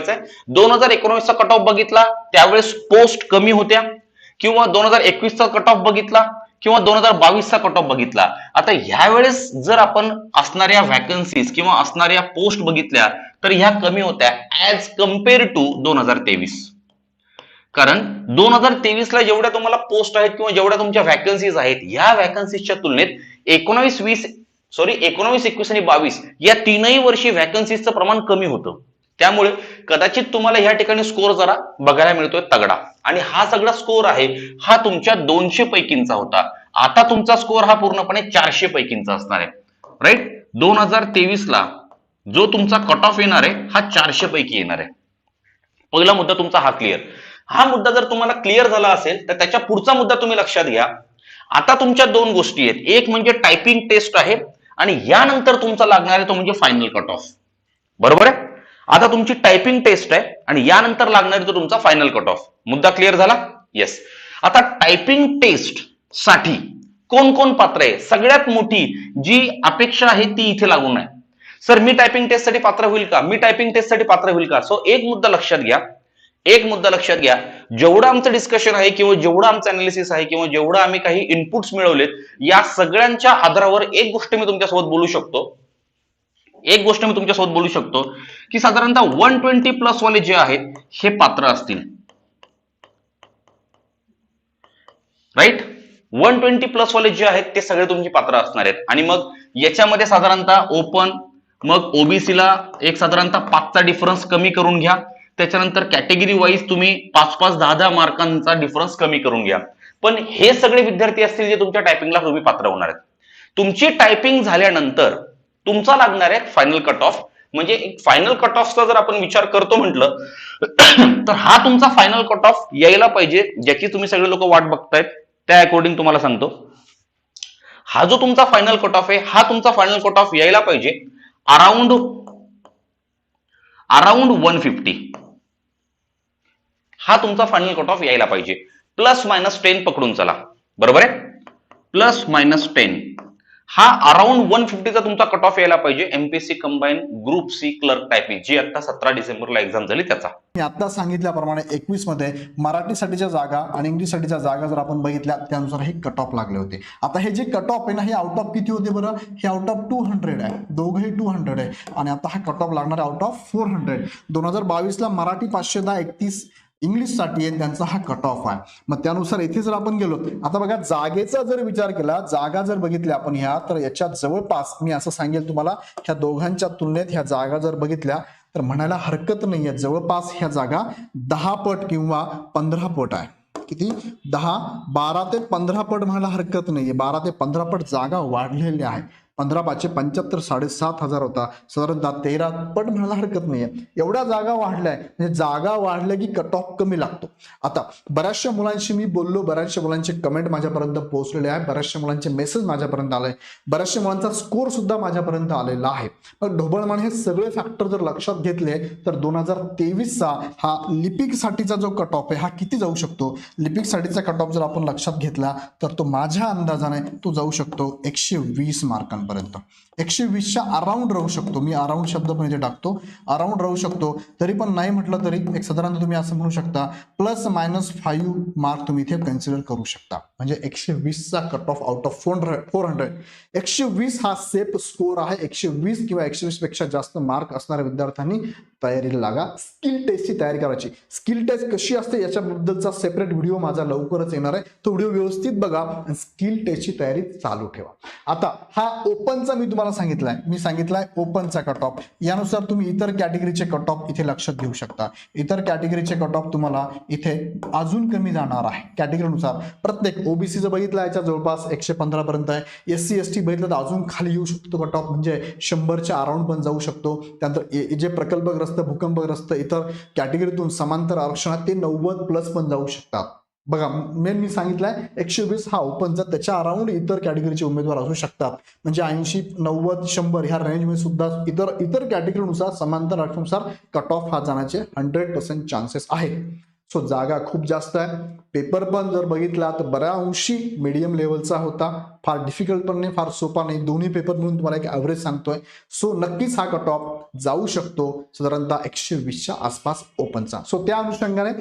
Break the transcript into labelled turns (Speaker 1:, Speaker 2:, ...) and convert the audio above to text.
Speaker 1: ठेवायचंय. 2019चा cut off बघितला त्यावेळेस पोस्ट कमी होत्या, किंवा 2021चा कट ऑफ बघितला किंवा 2022चा कट ऑफ बघितला. आता ह्यावेळेस जर आपण असणाऱ्या व्हॅकन्सीज किंवा असणाऱ्या पोस्ट बघितल्या तर ह्या कमी होत्या ऍज कम्पेअर टू 2023. कारण 2023 ला जेवढ्या तुम्हाला पोस्ट आहेत किंवा जेवढ्या तुमच्या व्हॅकन्सीज आहेत, या व्हॅकन्सीजच्या तुलनेत 19-21 आणि 22 या तीनही वर्षी व्हॅकन्सीजचं प्रमाण कमी होतं. त्यामुळे कदाचित तुम्हाला या ठिकाणी स्कोर जरा बघायला मिळतोय तगडा, आणि हा सगळा स्कोर आहे हा तुमच्या 200 पैकींचा होता. आता तुमचा स्कोर हा पूर्णपणे 400 पैकींचा असणार आहे. राईट, 2023 ला जो तुमचा कट ऑफ येणार आहे हा 400 पैकी येणार आहे. पहिला मुद्दा तुमचा हा क्लिअर. हा मुद्दा जर तुम्हाला क्लिअर झाला असेल तर त्याच्या पुढचा मुद्दा तुम्ही लक्षात घ्या. आता तुमच्या दोन गोष्टी आहेत, एक म्हणजे टायपिंग टेस्ट आहे आणि यानंतर तुमचा लागणार आहे तो म्हणजे फायनल कट ऑफ. बरोबर आहे. आता तुमची टायपिंग टेस्ट आहे आणि यानंतर लागणार आहे तो तुमचा फायनल कट ऑफ. मुद्दा क्लिअर झाला? येस. आता टायपिंग टेस्ट साठी कोण कोण पात्र आहे? सगळ्यात मोठी जी अपेक्षा आहे ती इथे लागून आहे. सर मी टायपिंग टेस्ट साठी पात्र होईल का? मी टायपिंग टेस्ट साठी पात्र होईल का? सो एक मुद्दा लक्षात घ्या, जेवढं आमचं डिस्कशन आहे किंवा जेवढं आमचं अनालिसिस आहे किंवा जेवढं आम्ही काही इनपुट्स मिळवलेत, या सगळ्यांच्या आधारावर एक गोष्ट मी तुमच्यासोबत बोलू शकतो, की साधारणतः 120 प्लस वाले जे आहेत हे पात्र असतील. राईट, 120 प्लस वाले जे आहेत ते सगळे तुमची पात्र असणार आहेत. आणि मग याच्यामध्ये साधारणतः ओपन, मग ओबीसीला एक साधारणतः 5चा डिफरन्स कमी करून घ्या. त्याच्यानंतर कॅटेगरी वाईज तुम्ही 5-5, 10-10 मार्कांचा डिफरन्स कमी करून घ्या. पण हे सगळे विद्यार्थी असतील जे तुमच्या टायपिंगला तुम्ही पात्र होणार आहेत. तुमची टायपिंग झाल्यानंतर तुमचा लागणार आहे फायनल कट ऑफ. म्हणजे एक फायनल कट ऑफचा जर आपण विचार करतो म्हटलं तर हा तुमचा फायनल कट ऑफ यायला पाहिजे, ज्याची तुम्ही सगळे लोक वाट बघतायत. त्या अकॉर्डिंग तुम्हाला सांगतो, हा जो तुमचा फायनल कट ऑफ आहे हा तुमचा फायनल कट ऑफ यायला पाहिजे अराउंड 150. हा तुमचा फायनल कट ऑफ यायला पाहिजे. +-10 पकडून चला. बरोबर आहे, +-10 हा अराउंड 150चा तुमचा कट ऑफ यायला पाहिजे MPSC combine group C clerk typing, जी आता 17 डिसेंबरला एक्झाम झाली त्याचा.
Speaker 2: मी आता सांगितल्याप्रमाणे 21 मध्ये मराठीसाठीच्या जागा आणि इंग्लिशसाठीच्या जागा जर आपण बघितल्या त्यानुसार हे कट ऑफ लागले होते. आता हे जे कट ऑफ आहे ना, हे आउट ऑफ किती होते बरं? हे आउट ऑफ 200 आहे, दोघंही 200 आहे. आणि आता हा कट ऑफ लागणार आहे आउट ऑफ 400. 2022 ला मराठी 531, इंग्लिशसाठी आहे, त्यांचा हा कट ऑफ आहे. मग त्यानुसार इथे जर आपण गेलो, आता बघा जागेचा जर विचार केला, जागा जर बघितल्या आपण ह्या, तर याच्यात जवळपास मी असं सांगेल तुम्हाला, ह्या दोघांच्या तुलनेत ह्या जागा जर बघितल्या तर म्हणायला हरकत नाहीये, जवळपास ह्या जागा 10 पट किंवा 15 पट आहे. किती? 10, 12 ते 15 पट म्हणायला हरकत नाहीये. 12 ते 15 पट जागा वाढलेल्या आहे. 15×5 = 75, 7,500 होता, साधारणतः 13 पट म्हणायला हरकत नाहीये. एवढ्या जागा वाढल्या, म्हणजे जागा वाढल्या की कट ऑफ कमी लागतो. आता बऱ्याचशा मुलांशी मी बोललो, बऱ्याचशा मुलांचे कमेंट माझ्यापर्यंत पोहोचलेले आहे, बऱ्याचशा मुलांचे मेसेज माझ्यापर्यंत आले, बऱ्याचशा मुलांचा स्कोर सुद्धा माझ्यापर्यंत आलेला आहे. पण ढोबळमाने हे सगळे फॅक्टर जर लक्षात घेतले तर 2023चा हा लिपिक साठीचा जो कट ऑफ आहे हा किती जाऊ शकतो? लिपिक साठीचा कट ऑफ जर आपण लक्षात घेतला तर तो माझ्या अंदाजाने तो जाऊ शकतो 120 मार्कांपर्यंत. 120च्या अराउंड राहू शकतो. मी अराउंड शब्द पण इथे टाकतो, अराउंड राहू शकतो. तरी पण नाही म्हटलं तरी एक साधारणतः तुम्ही असं म्हणू शकता +-5 मार्क तुम्ही इथे कन्सिडर करू शकता. म्हणजे 120चा कट ऑफ आउट ऑफ 400. 120 हा सेफ स्कोर आहे. 120 किंवा 120 पेक्षा जास्त मार्क असणाऱ्या विद्यार्थ्यांनी तयारीला लागा. स्किल टेस्टची तयारी करायची. स्किल टेस्ट कशी असते याच्याबद्दलचा सेपरेट व्हिडिओ माझा लवकरच येणार आहे, तो व्हिडिओ व्यवस्थित बघा आणि स्किल टेस्टची तयारी चालू ठेवा. आता हा ओपनचा मी तुम्हाला सांगितलाय ओपनचा कट ऑफ. यानुसार तुम्ही इतर कॅटेगरीचे कट ऑफ इथे लक्षात घेऊ शकता. इतर कॅटेगरीचे कट ऑफ तुम्हाला इथे अजून कमी जाणार आहे कॅटेगरीनुसार. प्रत्येक ओबीसी जर बघितला याच्या जवळपास 115 पर्यंत आहे. SC ST बघितलं तर अजून खाली येऊ शकतो कट ऑफ, म्हणजे 100च्या अराउंड पण जाऊ शकतो. त्यानंतर जे प्रकल्पग्रस्त, भूकंपग्रस्त इतर कॅटेगरीतून समांतर आरक्षणात ते 90+ पण जाऊ शकतात. बघा मेन मी सांगितलंय 120 हा ओपनचा, त्याच्या अराउंड इतर कॅटेगरीचे उमेदवार असू शकतात. म्हणजे 80, 90, 100 ह्या रेंजमध्ये सुद्धा इतर कॅटेगरीनुसार समांतर आरक्षणानुसार कट ऑफ हा जाण्याचे 100% चान्सेस आहेत. सो जागा खूप जास्त आहे. पेपर पण जर बघितला तर बऱ्या अंशी मीडियम लेवलचा होता, फार डिफिकल्ट पण नाही, फार सोपा नाही, दोन्ही पेपर म्हणून तुम्हाला एक ॲव्हरेज सांगतोय. सो नक्कीच हा कट ऑफ जाऊ शकतो साधारणतः 120च्या आसपास ओपनचा. सो त्या अनुषंगाने